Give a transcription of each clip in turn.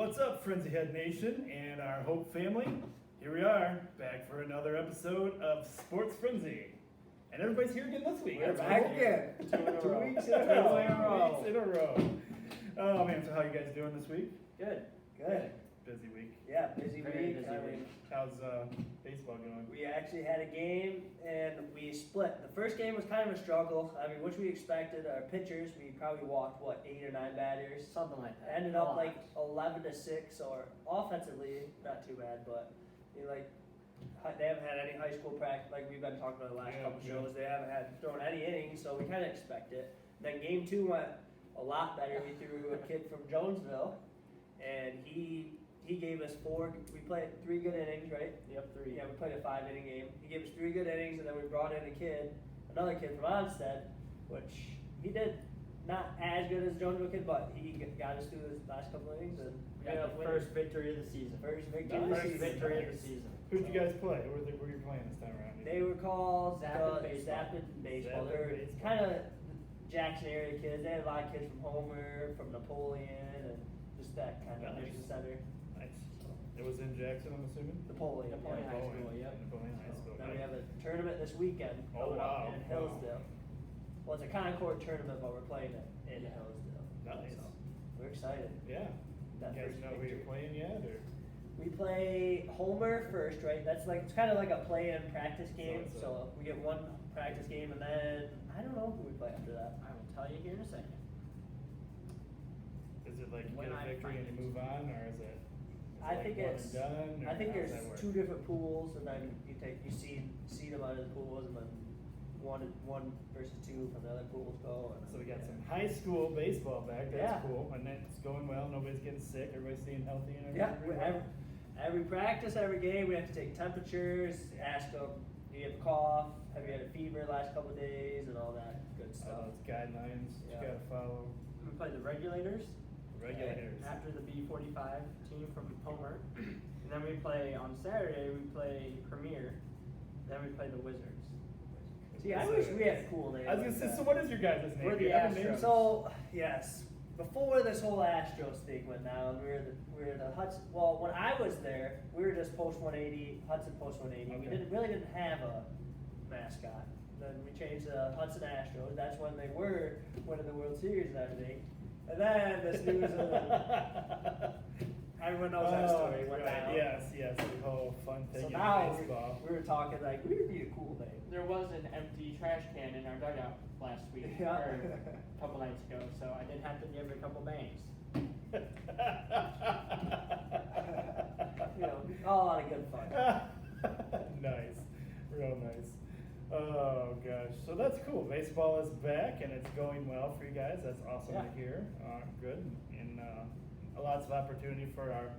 What's up, Frenzy Head Nation and our Hope family? Here we are, back for another episode of Sports Frenzy. And everybody's here again this week. We're That's back cool. again. 2 weeks in in a a row. row. 2 weeks in a row. Oh man, so how you guys doing this week? Good. Good. Busy week. Yeah, busy Very week. busy I mean, week. How's baseball going? we actually had a game and we split. The first game was kind of a struggle. I mean, which we expected. Our pitchers, we probably walked, 8 or 9 batters. Something like that. Ended A up lot. like 11-6, or offensively, not too bad, but they haven't had any high school practice, like we've been talking about the last Yeah, couple yeah. shows. They haven't had thrown any innings, so we kind of expect it. Then game 2 went a lot better. We threw a kid from Jonesville, and he gave us 4. We played 3 good innings, right? Yep, 3. Yeah, we played a 5-inning game. He gave us 3 good innings, and then we brought in another kid from Onstead, which he did not as good as Jonesville kid, but he got us through his last couple innings, and We got the first victory of the season. first victory Nice. of the First season. victory of the season. Who'd you guys play? Who were you playing this time around? They were called Zappa Baseball. Zappa Baseball. Zappa They're Baseball. kind of Jackson area kids. They had a lot of kids from Homer, from Napoleon, and just that kind of Nice. mission center. Nice. It was in Jackson, I'm assuming? Napoleon. Napoleon yeah. High School, yep. Napoleon High School. Then we have a tournament this weekend Oh, coming wow. up in Wow. Hillsdale. Well, it's a Concord tournament, but we're playing it in Yeah. Hillsdale. Nice. So we're excited. Yeah. That You guys first know who victory. you're playing yet, or? We play Homer first, right? That's it's kind of like a play-in practice game. So- So we get one practice game, and then I don't know who we play after that. I will tell you here in a second. Is it like you When get a I victory and you find it. move on, or is it? I think one it's. and done, or I think how does that there's work? 2 different pools, and then you seed them out of the pools, and then one versus 2 from the other pools go. And So we got some high school baseball back. That's Yeah. cool, and it's going well. Nobody's getting sick. Everybody's staying healthy and Yeah, everything. every practice, every game, we have to take temperatures, ask them, do you have a cough? Have you had a fever the last couple of days, and all that good All stuff. those guidelines Yeah. you gotta follow. We play the Regulators Regulators. after the B45 team from Homer. And then we play on Saturday, we play Premier. Then we play the Wizards. See, I wish we had a cool name. I was gonna like say, that. so what is your guys' name? We're Do you the have a name? Astros. So yes, before this whole Astros thing went down, we were the Hudson. Well, when I was there, we were just Post 180, Hudson Post 180. We Okay. didn't have a mascot. Then we changed to Hudson Astros. That's when they were winning the World Series and everything. And then this news of everyone knows that story went Oh, right. down. Yes, the whole fun thing So in now baseball. we were talking like we would be a cool name. There was an empty trash can in our dugout last week, Yeah. or a couple nights ago, so I did have to give it a couple bangs. You know, a lot of good fun. Nice, real nice. Oh gosh, so that's cool. Baseball is back and it's going well for you guys. That's awesome to Yeah. hear. Good, and lots of opportunity for our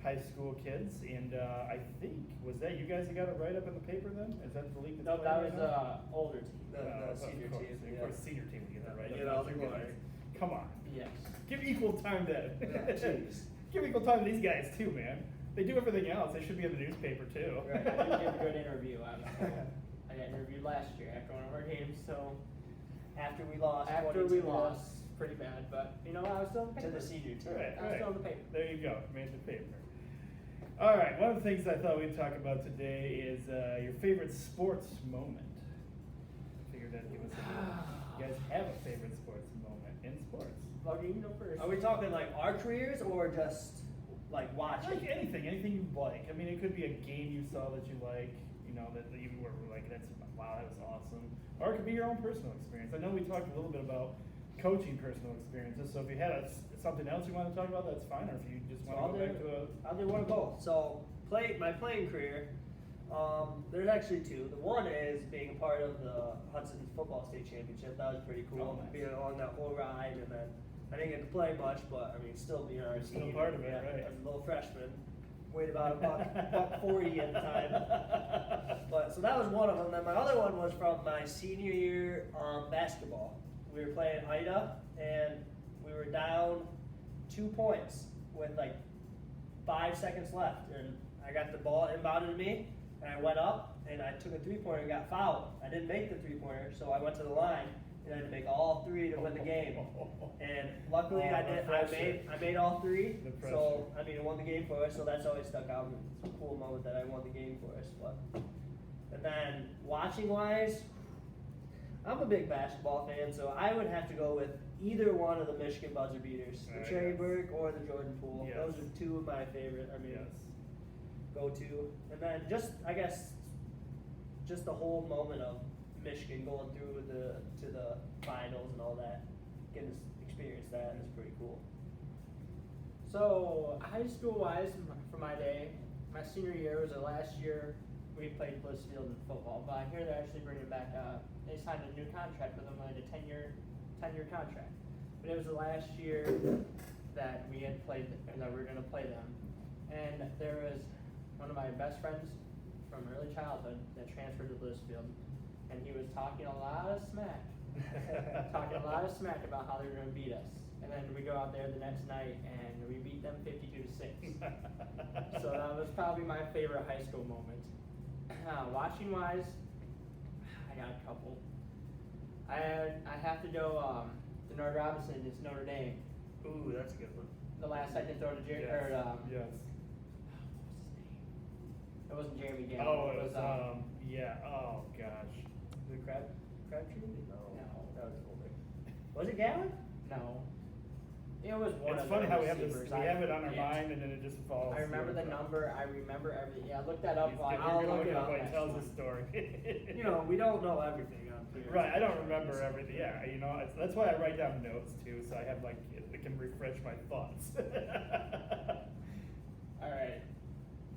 high school kids. And I think was that you guys that got it right up in the paper then? Is that the league? No, that's that playing was right now? older team. The Of senior course, team, Of yeah. course, senior team would get that right. Get That's all the you glory. guys. Come on, Yes. give equal time to. Yeah, jeez. Give equal time to these guys too, man. They do everything else. They should be in the newspaper too. Right. I did give a good interview. I got interviewed last year after one of our games, so After we lost, after we 22 lost pretty bad, but you know, I was still in the to paper. the senior team. Right, I was still in the paper. There you go. Made the paper. All right. One of the things I thought we'd talk about today is your favorite sports moment. Figured I'd give us a You guys have a favorite sports moment in sports? Buggy, you go first. Are we talking like our careers or just like watching? Like anything you like. I mean, it could be a game you saw that you like, you know, that you were like, that's wow, that was awesome. Or it could be your own personal experience. I know we talked a little bit about coaching personal experiences. So if you had something else you want to talk about, that's fine. Or if you just So want to go back to a I'll do one of both. So my playing career, there's actually 2. The one is being a part of the Hudson Football State Championship. That was pretty cool. Oh, nice. Being along that whole ride, and then I didn't get to play much, but I mean, still being on our Still team. part of it, Yeah, right. As a little freshman, weighed about a buck 40 at the time. But so that was one of them. Then my other one was from my senior year basketball. We were playing Ida, and we were down 2 points with like 5 seconds left, and I got the ball inbounded to me, and I went up and I took a 3-pointer and got fouled. I didn't make the 3-pointer, so I went to the line, and I had to make all 3 to win the game. And luckily Oh, I the did. pressure. I made all 3. The So pressure. I mean, I won the game for us. So that's always stuck out. It's a cool moment that I won the game for us. But and then watching wise, I'm a big basketball fan, so I would have to go with either one of the Michigan buzzer beaters, the Cherry Yes. Burke or the Jordan Poole. Yes. Those are 2 of my favorite. I mean, Yes. go to. And then I guess, just the whole moment of Michigan going through to the finals and all that, getting to experience that is pretty cool. So, high school wise, for my day, my senior year was the last year we played Blissfield in football, but I hear they're actually bringing back, they signed a new contract with them, like a 10-year contract. But it was the last year that we had played, and that we were going to play them. And there was one of my best friends from early childhood that transferred to Blissfield, and he was talking a lot of smack. Talking a lot of smack about how they were going to beat us. And then we go out there the next night and we beat them 52-6. So that was probably my favorite high school moment. Watching wise, I got a couple. I have to go to Nord Robinson. It's Notre Dame. Ooh, that's a good one. The last second throw to Jerry. Yes. Or, Yes. It wasn't Jeremy Gamble. Oh, it it was, yeah, oh, gosh. The Crabtree? No. No. That was older. Was it Gallon? No. It was one It's of funny the how we have this, receivers. we have it on our Yeah. mind and then it just falls. I remember through. the number. I remember everything. Yeah, look that up. He's While gonna- I'll you're gonna look it up. while he next tells time. the story. You know, we don't know everything on here. Right, I don't remember everything, yeah, you know, that's why I write down notes too, so I have like, it can refresh my thoughts. All right.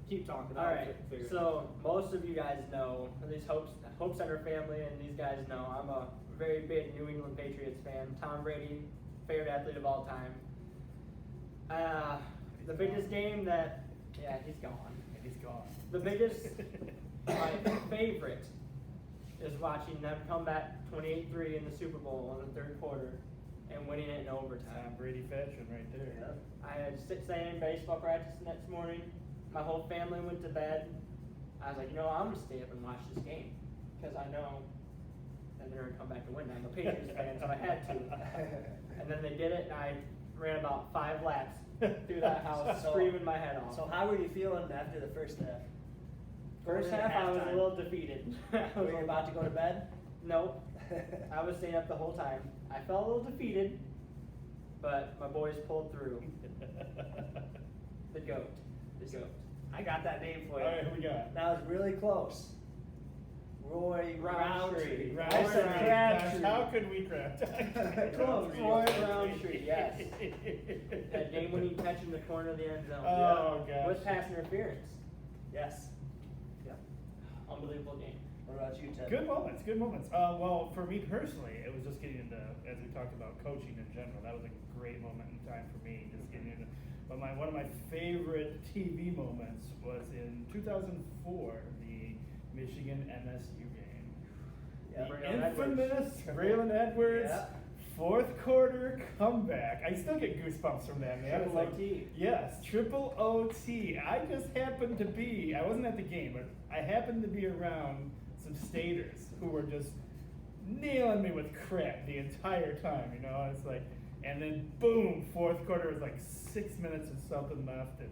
Keep talking. All I'll right. figure it out. So most of you guys know, at least Hope Center family, and these guys know, I'm a very big New England Patriots fan. Tom Brady, favorite athlete of all time. The biggest game that, yeah, he's gone. He's gone. The biggest, my favorite, is watching them come back 28-3 in the Super Bowl in the third quarter and winning it in Tom overtime. Brady fashion right there. Yeah. I had 6 a.m. baseball practice the next morning. My whole family went to bed. I was like, I'm gonna stay up and watch this game because I know that they're gonna come back and win. I'm a Patriots fan, so I had to. And then they did it, and I ran about 5 laps through that house, So- screaming my head off. So how were you feeling after the first half? First Going into half, I was a halftime. little defeated. Were you about to go to bed? Nope. I was staying up the whole time. I felt a little defeated, but my boys pulled through. The GOAT. The GOAT. I got that name for you. All right, who we got? That was really close. Roy Roundtree. Roundtree. I said Roundtree. Crabtree. Gosh, how could we craft? Close. Roy Roundtree, yes. That game-winning catch in the corner of the end zone. Oh, gosh. With pass interference. Yes. Yeah. Unbelievable game. What about you, Ted? Good moments, good moments. Well, for me personally, it was just getting into, as we talked about, coaching in general. That was a great moment in time for me, just getting into. But one of my favorite TV moments was in 2004, the Michigan MSU game. Yeah. The Braylon infamous Braylon Edwards Yeah. fourth quarter comeback. I still get goosebumps from that, man. It's Triple like, OT. Yes, triple OT. I just happened to be, I wasn't at the game, but I happened to be around some staters who were just nailing me with crap the entire time, you know? It's like, and then boom, fourth quarter was like 6 minutes and something left, and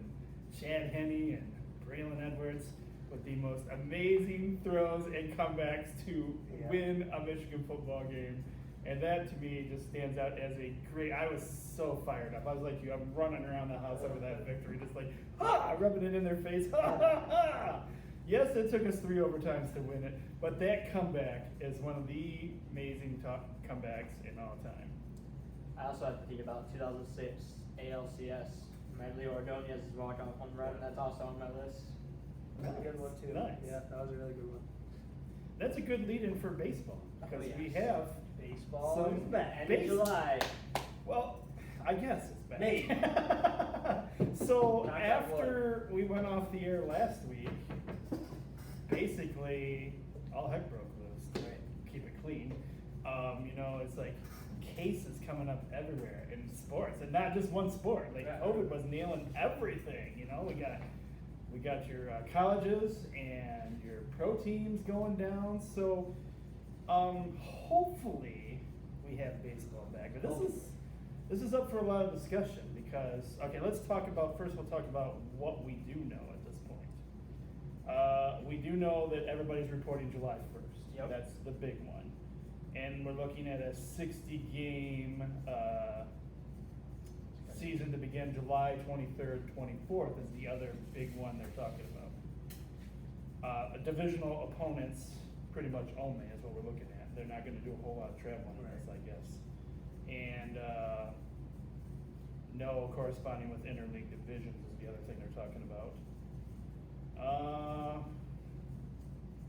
Chad Henne and Braylon Edwards with the most amazing throws and comebacks to Yeah. win a Michigan football game. And that to me just stands out as a great, I was so fired up. I was like you, I'm running around the house over that victory, just like, rubbing it in their face, Yes, it took us 3 overtimes to win it, but that comeback is one of the amazing top comebacks in all time. I also have to think about 2006 ALCS. Medley Ordonez's walk-off home run. That's also on my list. That's a good one too. Nice. Yeah, that was a really good one. That's a good lead-in for baseball, because Oh, we yes. have, Baseball Some is back. End of July. well, I guess it's back. Maybe. So Knock on after we went off the air last week, basically all heck broke loose. To keep it clean. You know, it's like cases coming up everywhere in sports, and not just one sport. Like Yeah. COVID was nailing everything. You know, we got your colleges and your pro teams going down. So hopefully we have baseball back. But this is up for a lot of discussion because, okay, let's talk about, first we'll talk about what we do know at this point. We do know that everybody's reporting July 1st. Yep. That's the big one. And we're looking at a 60-game season to begin July 23rd, 24th is the other big one they're talking about. Divisional opponents pretty much only is what we're looking at. They're not gonna do a whole lot of traveling on this, I guess. And no corresponding with interleague divisions is the other thing they're talking about.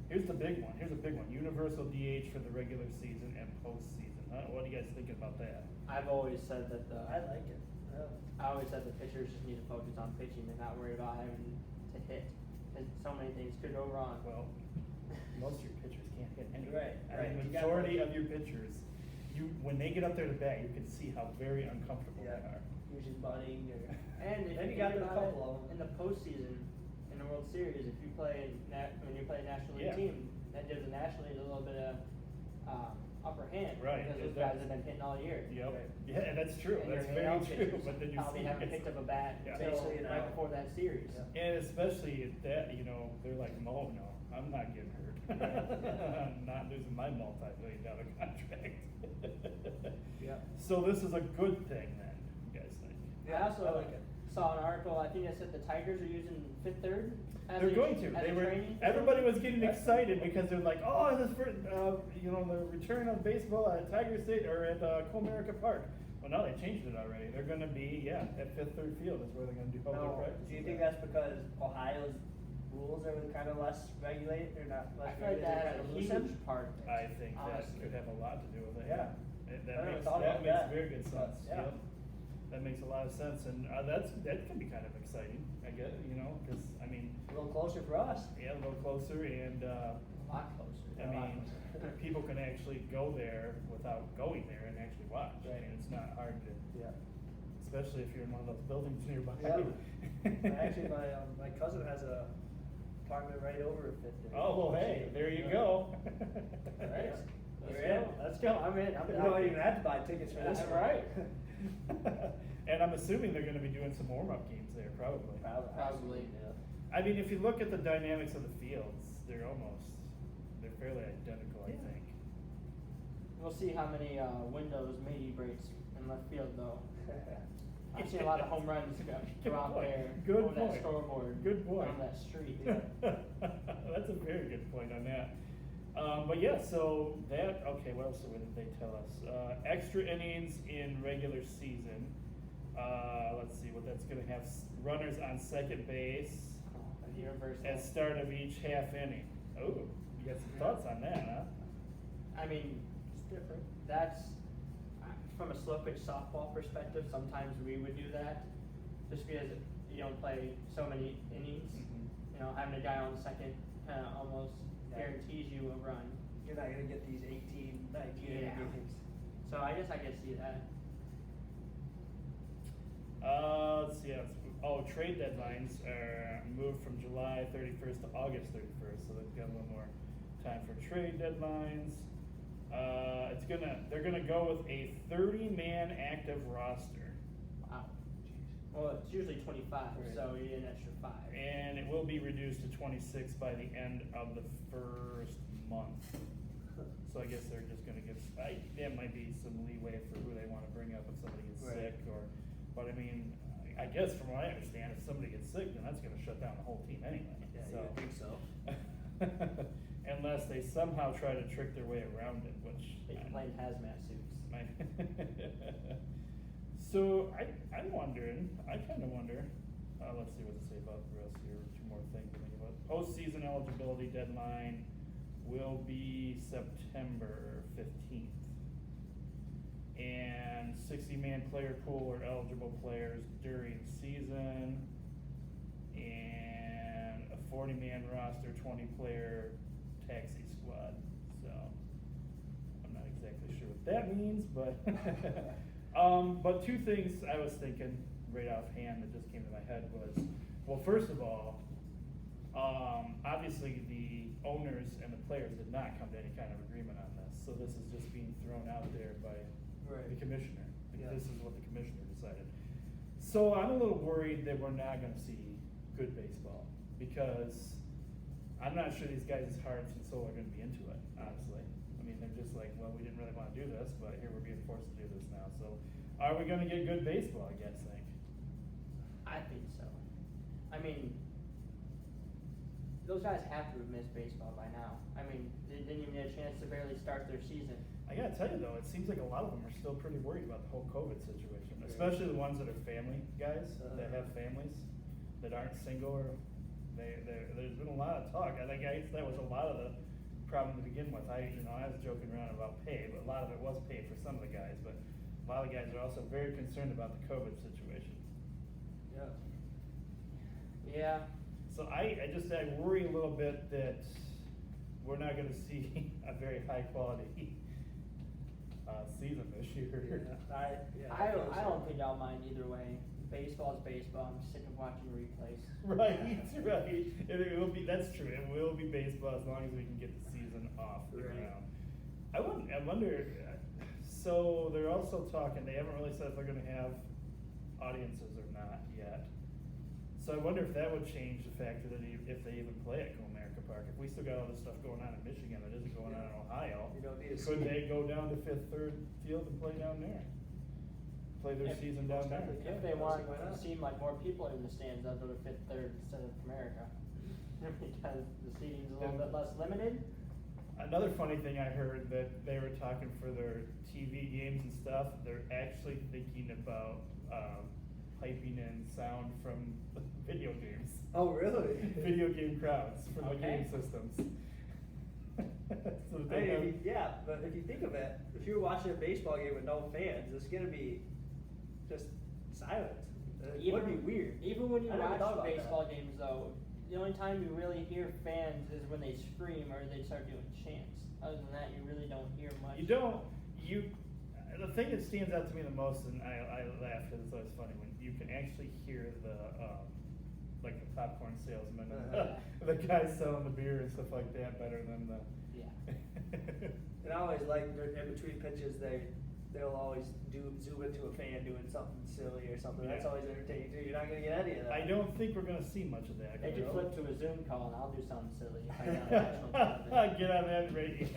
Here's the big one. Here's a big one. Universal DH for the regular season and postseason. What are you guys thinking about that? I've always said that I like it. Yeah. I always said the pitchers just need to focus on pitching and not worry about having to hit, because so many things could go wrong. Well, most of your pitchers can't hit anyway. Right, I right. mean, You got majority one. of your pitchers, when they get up there to bat, you can see how very uncomfortable Yeah. they are. Usually bunting or. And if Then you you got think a about couple of it, them. in the postseason, in the World Series, if you play when you play a National League Yeah. team, that gives the National League a little bit of upper hand. Right, Because it those guys does. have been hitting all year. Yep. Right. Yeah, that's true. And That's your very AL true. pitchers But then you probably see haven't it's- picked up a bat Yeah. until Basically an right hour. before that series. Yeah. And especially at that, they're like, oh no, I'm not getting hurt. I'm not losing my multi-million-dollar contract. Yeah. So this is a good thing then, you guys think? Yeah, I also I like it. saw an article, I think it said the Tigers are using Fifth Third as They're a, going to. as They a were. training Everybody was facility. getting excited because they're like, "Oh, this for the return of baseball at Tiger State or at Comerica Park." Well, no, they changed it already. They're going to be at Fifth Third Field is where they're going to do all their Now, practices. do you think at. that's because Ohio's rules are kind of less regulated, or not I less feel like regulated, that kind has of a loosened? huge part of it. I think that honestly. could have a lot to do with it. Yeah. That I never makes thought about makes that. very good sense. Yeah. Yep. That makes a lot of sense, and that can be kind of exciting. I guess because I mean, A little closer for us. yeah, a little closer, and A lot closer. I mean, people can actually go there without going there and actually watch. I Right. mean, it's not hard to, Yeah. especially if you're in one of those buildings nearby. Yeah. Actually, my cousin has a apartment right over Fifth Third. Oh, well, hey, there you go. Alright. We're in. Let's go. I'm in. You don't even have to buy tickets for this Yeah, one. right. And I'm assuming they're gonna be doing some warm-up games there, probably. Probably. Yeah. I mean, if you look at the dynamics of the fields, they're fairly identical, I Yeah. think. We'll see how many windows Meaty breaks in left field, though. I've seen a lot of home runs go out point. there Good over that point. scoreboard. Good point. On that street. That's a very good point on that. But yeah, so that, okay, what else did they tell us? Extra innings in regular season. Let's see what that's gonna have. Runners on second base Universal. at start of each half inning. Oh, you got some thoughts on that, huh? I mean, It's different. that's, from a slow pitch softball perspective, sometimes we would do that, just because you don't play so many innings. Mhm. Having a guy on second almost Yeah. guarantees you a run. You're not gonna get these 18, 19 inning Yeah. games. So I guess I could see that. Let's see. Trade deadlines are moved from July 31st to August 31st, so they've got a little more time for trade deadlines. They're gonna go with a 30-man active roster, Wow. Well, it's usually 25, Right. so you get an extra 5. and it will be reduced to 26 by the end of the first month. So I guess they're just gonna give. There might be some leeway for who they want to bring up if somebody gets Right. sick, but I mean, I guess from what I understand, if somebody gets sick, then that's gonna shut down the whole team anyway. Yeah, you so. would think so. Unless they somehow try to trick their way around it, which. They can play in hazmat suits. So I'm wondering, I kinda wonder, let's see what to say about the rest here, 2 more things to think about. Postseason eligibility deadline will be September 15th. And 60-man player pool are eligible players during season. And a 40-man roster, 20-player taxi squad, so I'm not exactly sure what that means, but but 2 things I was thinking right offhand that just came to my head was, well, first of all, Obviously, the owners and the players did not come to any kind of agreement on this, so this is just being thrown out there by Right. the commissioner. Yeah. This is what the commissioner decided. So I'm a little worried that we're not gonna see good baseball, because I'm not sure these guys' hearts and soul are gonna be into it, honestly. I mean, they're just like, well, we didn't really wanna do this, but here we're being forced to do this now, so are we gonna get good baseball, I guess, think? I think so. I mean, those guys have to have missed baseball by now. I mean, they didn't even get a chance to barely start their season. I gotta tell you though, it seems like a lot of them are still pretty worried about the whole COVID situation, especially the ones that are family guys, that have families, that aren't single, or there's been a lot of talk. I guess that was a lot of the problem to begin with. I was joking around about pay, but a lot of it was pay for some of the guys, but a lot of the guys are also very concerned about the COVID situation. Yeah. Yeah. So I worry a little bit that we're not gonna see a very high quality season this year. I don't think I'll mind either way. Baseball's baseball. I'm sick of watching replays. Right. It will be, that's true, it will be baseball as long as we can get the season off the Right. ground. I wonder, so they're also talking, they haven't really said if they're gonna have audiences or not yet. So I wonder if that would change the factor that if they even play at Comerica Park. If we still got all this stuff going on in Michigan that isn't going on in Ohio, You don't need a could seat. they go down to Fifth Third Field and play down there? Play their If- season down there? Yeah, If they I want don't see why to not. seem like more people in the stands, I'll go to Fifth Third instead of America. Because the seating's a little bit less limited. Another funny thing I heard, that they were talking for their TV games and stuff, they're actually thinking about piping in sound from video games. Oh, really? Video game crowds for the Okay. game systems. So that Hey, they have, yeah, but if you think of it, if you're watching a baseball game with no fans, it's gonna be just silent. It would be weird. Even when you I never watch thought about baseball that. games, though, the only time you really hear fans is when they scream or they start doing chants. Other than that, you really don't hear much. the thing that stands out to me the most, and I laugh because it's always funny, when you can actually hear the, like the popcorn salesman, and the guys selling the beer and stuff like that better than the. Yeah. And I always like, in between pitches, they'll always zoom into a fan doing something silly or something. That's Yeah. always entertaining too. You're not gonna get any of that. I don't think we're gonna see much of that. They could you know? flip to a Zoom call and I'll do something silly if I got national television. Get on that radio.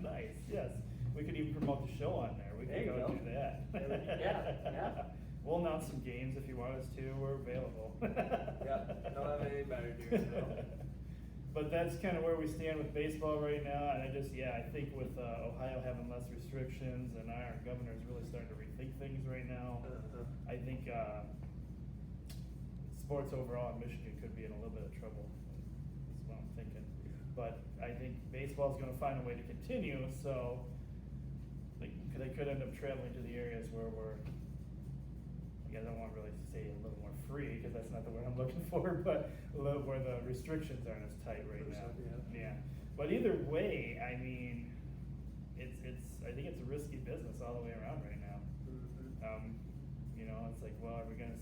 Nice, yes. We could even promote the show on there. We There could you go go. do that. Yeah. We'll announce some games if you want us to. We're available. Yep, don't have anything better to do, so. But that's kind of where we stand with baseball right now, and I think with Ohio having less restrictions and our governor's really starting to rethink things right now, I think sports overall in Michigan could be in a little bit of trouble. That's what I'm thinking. But I think baseball's gonna find a way to continue, so they could end up traveling to the areas where we're, I don't want to really say a little more free, because that's not the word I'm looking for, but a little where the restrictions aren't as tight right now. Yeah, but either way, I mean, I think it's a risky business all the way around right now. It's like, well, we're gonna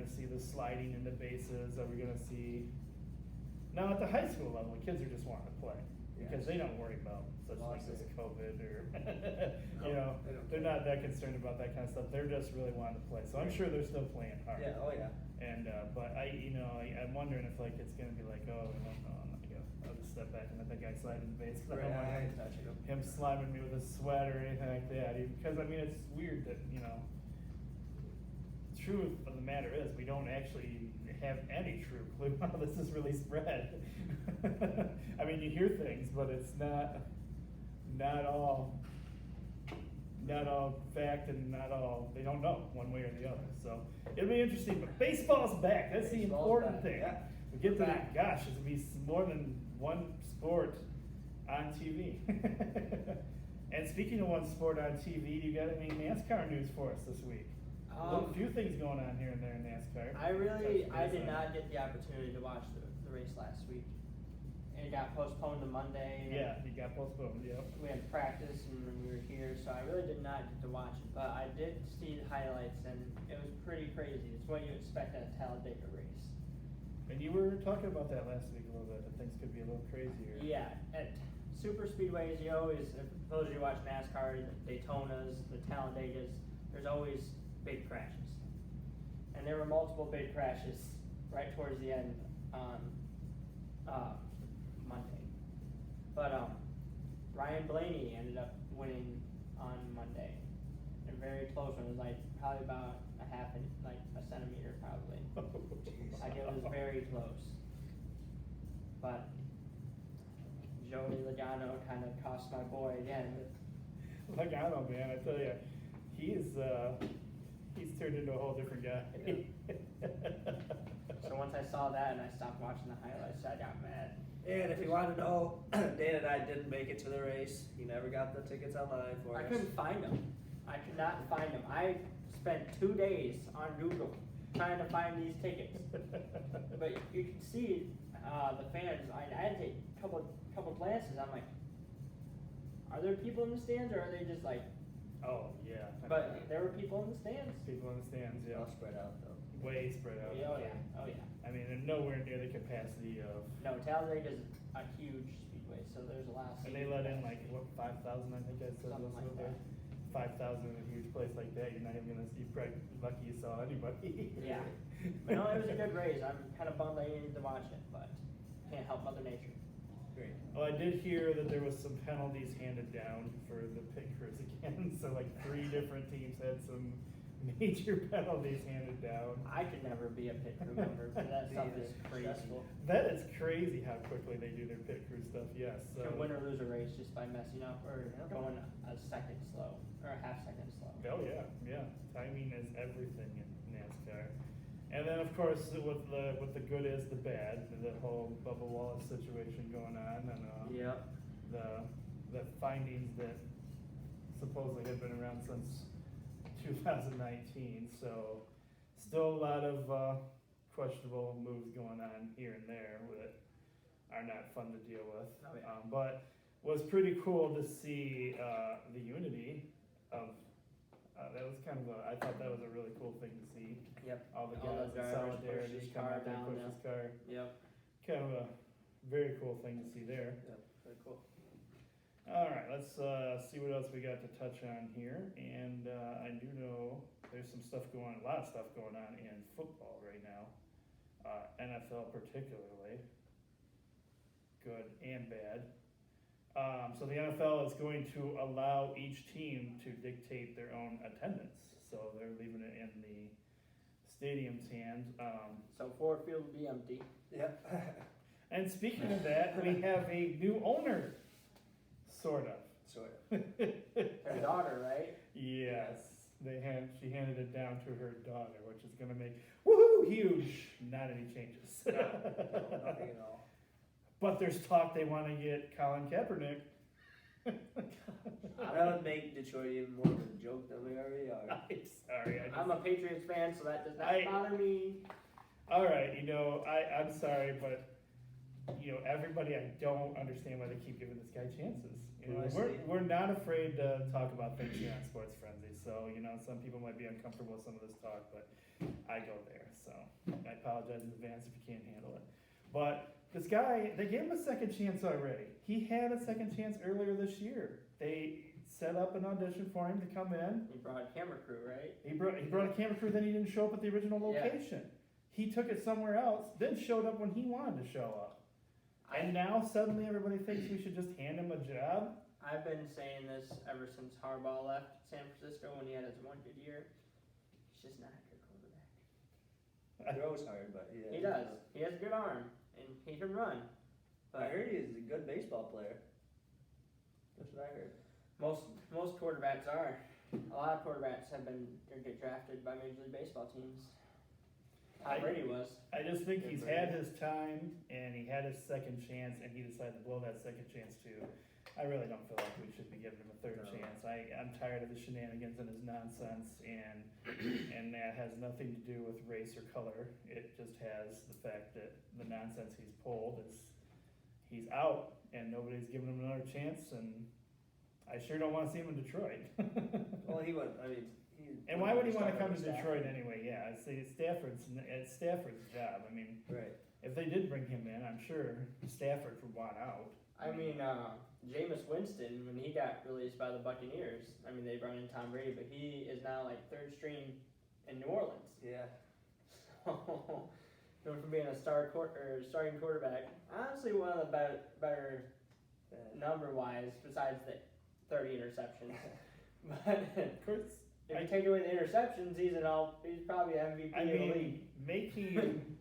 see the sliding in the bases, are we gonna see, now at the high school level, the kids are just wanting to play, because they don't worry about such things as COVID or, they don't they're care. not that concerned about that kind of stuff, they're just really wanting to play, so I'm sure they're still playing hard. Yeah, oh yeah. And, but I'm wondering if like, it's gonna be like, oh, no, I'm not gonna, I'll just step back and let that guy slide in the base. 'Cause I don't want I ain't touching them. him slamming me with a sweat or anything like that, because I mean, it's weird that, truth of the matter is, we don't actually have any true clue how this is really spread. I mean, you hear things, but it's not all fact and not all, they don't know one way or the other, so it'll be interesting, but baseball's back, that's the Baseball's important back, thing. yeah. We get to We're that, back. gosh, it'll be more than one sport on TV. And speaking of one sport on TV, do you got any NASCAR news for us this week? A few things going on here and there in NASCAR. I Touch did base on. not get the opportunity to watch the race last week. It got postponed to Monday. and Yeah, it got postponed, yep. We had practice and then we were here, so I really did not get to watch it, but I did see the highlights and it was pretty crazy. It's what you expect at a Talladega race. And you were talking about that last week a little bit, that things could be a little crazier. Yeah, at super speedways, you always, if those of you watch NASCAR, the Daytonas, the Talladegas, there's always big crashes. And there were multiple big crashes right towards the end on Monday. But Ryan Blaney ended up winning on Monday. A very close one. It was like probably about a centimeter probably. Like it was very close. But Joey Logano kind of cost my boy again. Logano, man, I tell you, he's turned into a whole different guy. So once I saw that and I stopped watching the highlights, I got mad. And if you want to know, Dan and I didn't make it to the race. He never got the tickets online for I us. couldn't find them. I could not find them. I spent 2 days on Google trying to find these tickets. But you can see the fans. I had to take a couple glances. I'm like, are there people in the stands or are they just like? Oh, yeah. But there were people in the stands. People in the stands, yeah. All spread out though. Way spread out. Oh yeah. Oh yeah. I mean, they're nowhere near the capacity of, No, Talladega is a huge speedway, so there's a lot of. and they let in like, what, 5,000, I think I said. Something was like over. that. 5,000 in a huge place like that, you're not even gonna see, probably lucky you saw anybody. Yeah. But no, it was a good race. I'm kind of bummed I didn't get to watch it, but can't help Mother Nature. Great. Well, I did hear that there was some penalties handed down for the pit crews again, so like 3 different teams had some major penalties handed down. I could never be a pit crew member, but that stuff is crazy. Stressful. That is crazy how quickly they do their pit crew stuff, yes, so. You can win or lose a race just by messing up or Yeah. going a second slow or a half second slow. Oh, yeah, yeah, timing is everything in NASCAR. And then, of course, with the good is the bad, the whole Bubba Wallace situation going on, and, Yep. the findings that supposedly have been around since 2019, so still a lot of questionable moves going on here and there that are not fun to deal with. Oh, yeah. But was pretty cool to see the unity of, that was kind of I thought that was a really cool thing to see. Yep. All the All the guys in drivers solidarity push his come car out there, down, push yeah. his car. Yep. Kind of a very cool thing to see there. Yep. Very cool. All right, let's see what else we got to touch on here. And I do know there's some stuff going on, a lot of stuff going on in football right now, NFL particularly, good and bad. So the NFL is going to allow each team to dictate their own attendance. So they're leaving it in the stadium's hands. So Ford Field will be empty. Yep. And speaking of that, we have a new owner, sort of. Sort of. Her daughter, right? Yes, she handed it down to her daughter, which is gonna make woohoo huge. Not any changes. No, nothing at all. But there's talk they want to get Colin Kaepernick. That would make Detroit even more of a joke than we already are. I'm sorry. I'm a Patriots fan, so that does not bother me. All right, I'm sorry, but everybody, I don't understand why they keep giving this guy chances. We're not afraid to talk about things here on Sports Frenzy. So some people might be uncomfortable with some of this talk, but I go there. So I apologize in advance if you can't handle it. But this guy, they gave him a second chance already. He had a second chance earlier this year. They set up an audition for him to come in. He brought a camera crew, right? He brought a camera crew, then he didn't show up at the original location. He took it somewhere else, then showed up when he wanted to show up. And now suddenly everybody thinks we should just hand him a job? I've been saying this ever since Harbaugh left San Francisco when he had his 1 good year. He's just not a good quarterback. Throws hard, but yeah. He does. He has a good arm, and he can run. I heard he is a good baseball player. That's what I heard. Most quarterbacks are. A lot of quarterbacks get drafted by Major League Baseball teams. Tom Brady was. I just think he's had his time, and he had his second chance, and he decided to blow that second chance too. I really don't feel like we should be giving him a third chance. I'm tired of the shenanigans and his nonsense, and that has nothing to do with race or color. It just has the fact that the nonsense he's pulled is he's out, and nobody's giving him another chance, and I sure don't want to see him in Detroit. Well, he went. I mean, And why would he want to starting come to Stafford. Detroit anyway? Yeah, it's Stafford's job. I mean, Right. if they did bring him in, I'm sure Stafford would want out. I mean, Jameis Winston, when he got released by the Buccaneers, I mean, they brought in Tom Brady, but he is now like third string in New Orleans. Yeah. So, going from being a starting quarterback, honestly, one of the better number-wise, besides the 30 interceptions. But Of course, if you take away the interceptions, he's probably MVP I of the league. mean,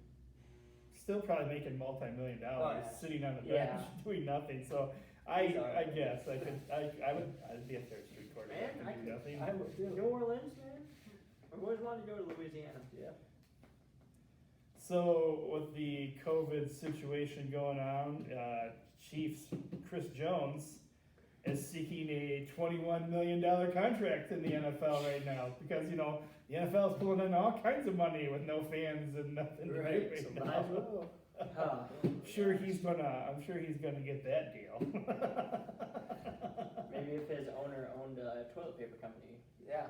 still probably making multi-million-dollars, Oh, yeah. sitting on the bench Yeah. doing nothing. So He's all right. I guess I'd be a third string quarterback Man, and do nothing. I would New too. Orleans, man. I've always wanted to go to Louisiana. Yeah. So with the COVID situation going on, Chiefs Chris Jones is seeking a $21 million contract in the NFL right now because the NFL is pulling in all kinds of money with no fans and nothing to do Right. right So now. might as well. Huh. I'm sure he's gonna get that deal. Maybe if his owner owned a toilet paper company. Yeah.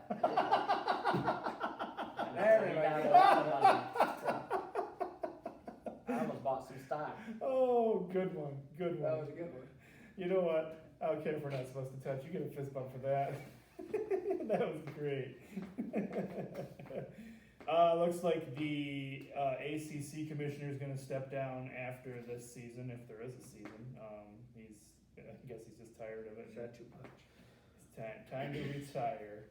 There we go. I almost bought some stock. Oh, good one. Good That one. was a good one. You know what? I don't care if we're not supposed to touch. You get a fist bump for that. That was great. Looks like the ACC commissioner is going to step down after this season, if there is a season. I guess he's just tired of it. Is that too much? It's time to retire.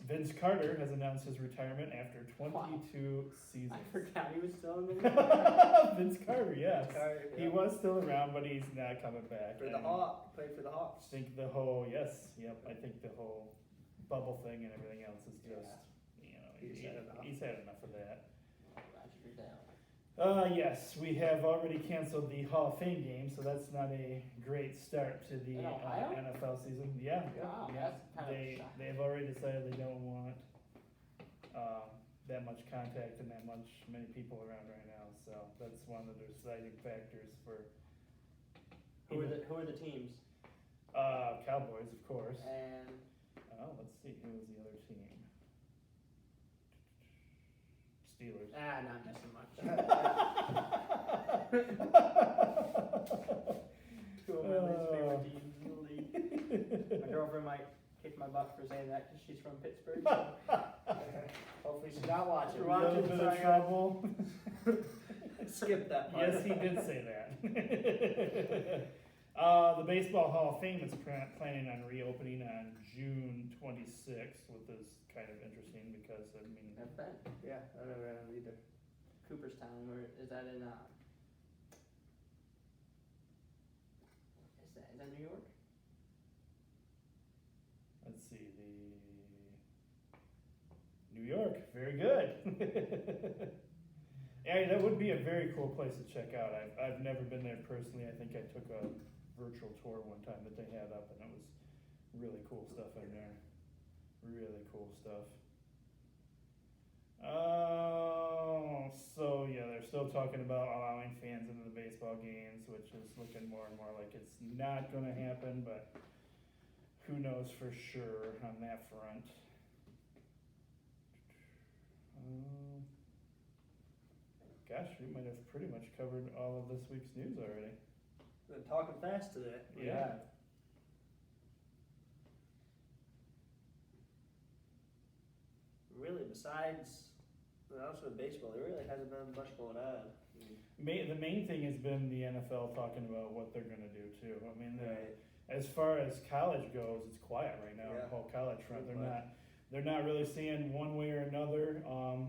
Vince Carter has announced his retirement after 22 seasons. I forgot he was still in the league. Vince Carter, yes. Carter, He yeah. was still around, but he's not coming back. For the And Hawks. Played for the I Hawks. think I think the whole bubble thing and everything else is just, He's had enough. he's had enough of that. Roger down. Yes, we have already canceled the Hall of Fame game, so that's not a great start to the In Ohio? NFL season. Yeah, Wow, yeah. that's kind of shocking. They've already decided they don't want that much contact and many people around right now. So that's one of the deciding factors for Who are the teams? Cowboys, of course. And Let's see, who was the other team? Steelers. not missing much. Two of my least favorite teams in the league. My girlfriend might kick my butt for saying that because she's from Pittsburgh. So hopefully she's not watching. A little bit of trouble. Skip that part. Yes, he did say that. The Baseball Hall of Fame is planning on reopening on June 26th, which is kind of interesting because, Never been. Yeah, I never had either. Cooperstown, where is that in? Is that New York? let's see, New York, very good. Yeah, that would be a very cool place to check out. I've never been there personally. I think I took a virtual tour one time that they had up, and it was really cool stuff in there. Really cool stuff. So yeah, they're still talking about allowing fans into the baseball games, which is looking more and more like it's not going to happen, but who knows for sure on that front. Gosh, we might have pretty much covered all of this week's news already. Been talking fast today. Yeah. Really, besides the announcement of baseball, there really hasn't been much going on. The main thing has been the NFL talking about what they're going to do too. I mean, Right. as far as college goes, it's quiet right now. Yeah. The whole college front, Pretty quiet. they're not really saying one way or another.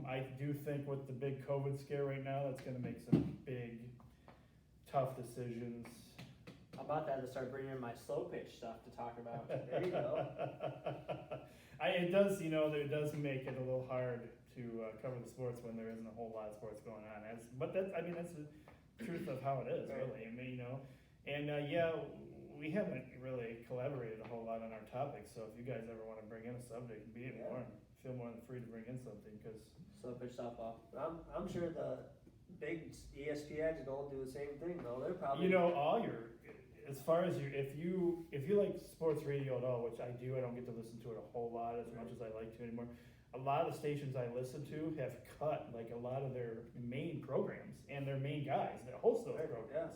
I do think with the big COVID scare right now, that's going to make some big, tough decisions. How about that to start bringing in my slow pitch stuff to talk about? There you go. It does, it does make it a little hard to cover the sports when there isn't a whole lot of sports going on. But that's the truth of how it is, Right. really. And we haven't really collaborated a whole lot on our topics. So if you guys ever want to bring in a subject, feel more than free to bring in something because Slow pitch softball. I'm sure the big ESPN is going to do the same thing, though. They're probably. as far as if you like sports radio at all, which I do, I don't get to listen to it a whole lot as much as I like to anymore. A lot of the stations I listen to have cut like a lot of their main programs and their main guys that host those Right, programs.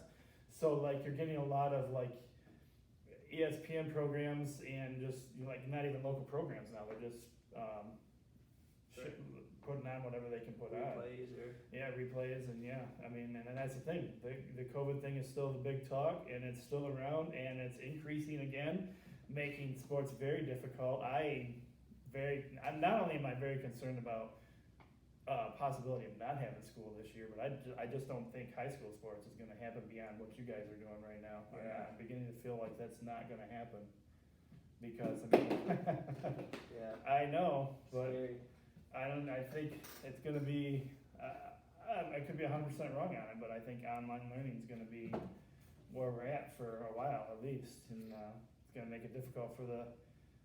So like you're getting a lot of like ESPN programs and just like not even local programs now. They're just putting on whatever they can put on. Replays or Yeah, replays and yeah, I mean, and that's the thing. The COVID thing is still the big talk, and it's still around, and it's increasing again, making sports very difficult. I'm not only am I very concerned about possibility of not having school this year, but I just don't think high school sports is going to happen beyond what you guys are doing right now. Yeah. I'm beginning to feel like that's not going to happen because I mean, yeah. I know, but. Scary. I think it's gonna be, I could be 100% wrong on it, but I think online learning is gonna be where we're at for a while at least, and it's gonna make it difficult for the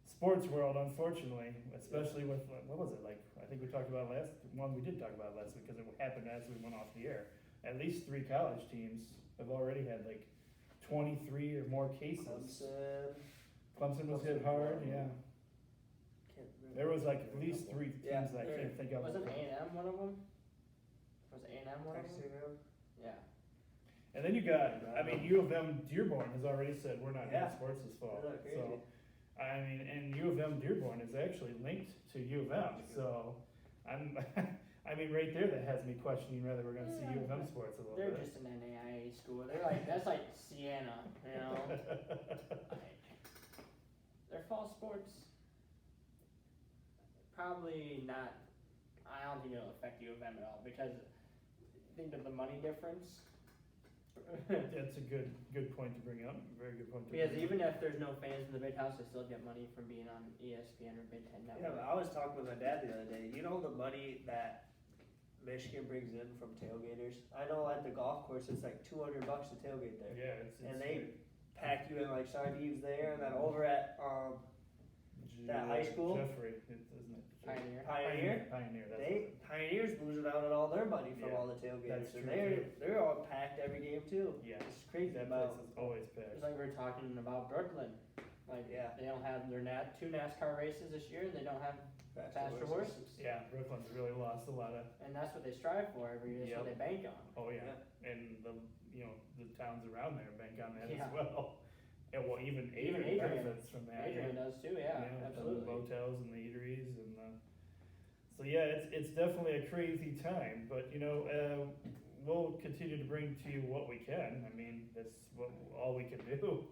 sports world, unfortunately, especially with, what was it, like, I think we talked about we did talk about it last week, because it happened as we went off the air. At least 3 college teams have already had like 23 or more cases. Clemson was hit hard, yeah. There was like at least 3 teams Yeah. that I can't think of. Wasn't A&M one of them? Was A&M one of them? Yeah. And then you got, I mean, U of M Dearborn has already said we're not doing Yeah. sports this fall. Isn't that crazy? So, I mean, and U of M Dearborn is actually linked to U of M. So, I mean, right there, that has me questioning whether we're going to see U of M sports a little They're bit. just an NAIA school. They're like, that's like Siena, you know? Like, their fall sports, probably not, I don't think it'll affect U of M at all, because think of the money difference. That's a good point to bring up. Very good point to Because bring up. even if there's no fans in the big house, they still get money from being on ESPN or Big Ten Yeah, but Network. I was talking with my dad the other day. You know the money that Michigan brings in from tailgaters? I know at the golf course it's like $200 to tailgate there. Yeah, it's And they pack you in like sardines there, and then over at that high school? Jeffrey, isn't it? Pioneer. Pioneer. That's Pioneers losing out on all their money from Yeah, all the tailgaters, that's and true, they're all packed every game too. Yeah. It's crazy That about. place is always packed. It's like we were talking about Brooklyn. Like, Yeah. they don't have their 2 NASCAR races this year, and they don't have, faster horses. Yeah, Brooklyn's really lost a lot of. and that's what they strive for every year. That's what they bank on. Oh yeah, and the towns around there bank on that Yeah. as well. And well, even Even Adrian Adrian. benefits from that. Adrian does too, yeah, The absolutely. motels and the eateries and so yeah, it's definitely a crazy time. But we'll continue to bring to you what we can. I mean, that's all we can do.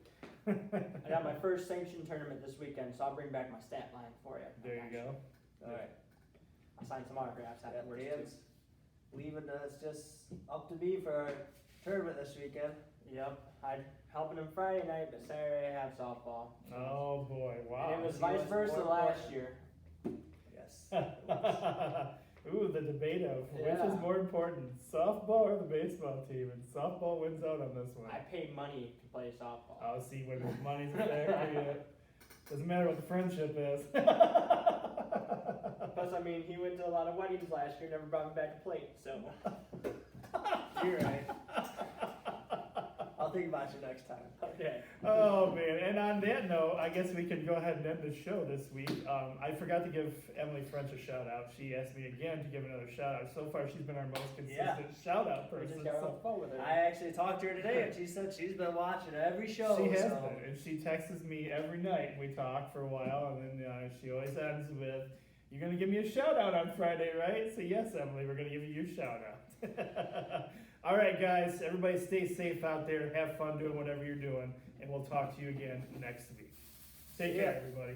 I got my first sanctioned tournament this weekend, so I'll bring back my stat line for you. There you go. All right. I'll sign some autographs Yeah, afterwards Dan's too. leaving. It's just up to me for our tournament this weekend. Yep, I'm helping him Friday night, but Saturday I have softball. Oh boy, wow. And it was See vice what's versa more last important. year. Yes. Ooh, the debate of which Yeah. is more important, softball or the baseball team, and softball wins out on this one. I paid money to play softball. I'll see when the money's a factor yet. Doesn't matter what the friendship is. Plus, I mean, he went to a lot of weddings last year, never brought me back a plate, so. You're right. I'll think about you next time. Okay. Oh man, and on that note, I guess we can go ahead and end the show this week. I forgot to give Emily French a shout out. She asked me again to give another shout out. So far, she's been our most consistent shout out We person. just got so- off the phone with her. I actually talked to her today, and she said she's been watching every show. She has so. been, and she texts me every night. We talk for a while, and then she always ends with, "You're gonna give me a shout out on Friday, right?" So yes, Emily, we're gonna give you your shout out. All right, guys, everybody stay safe out there. Have fun doing whatever you're doing, and we'll talk to you again next week. Take care, everybody.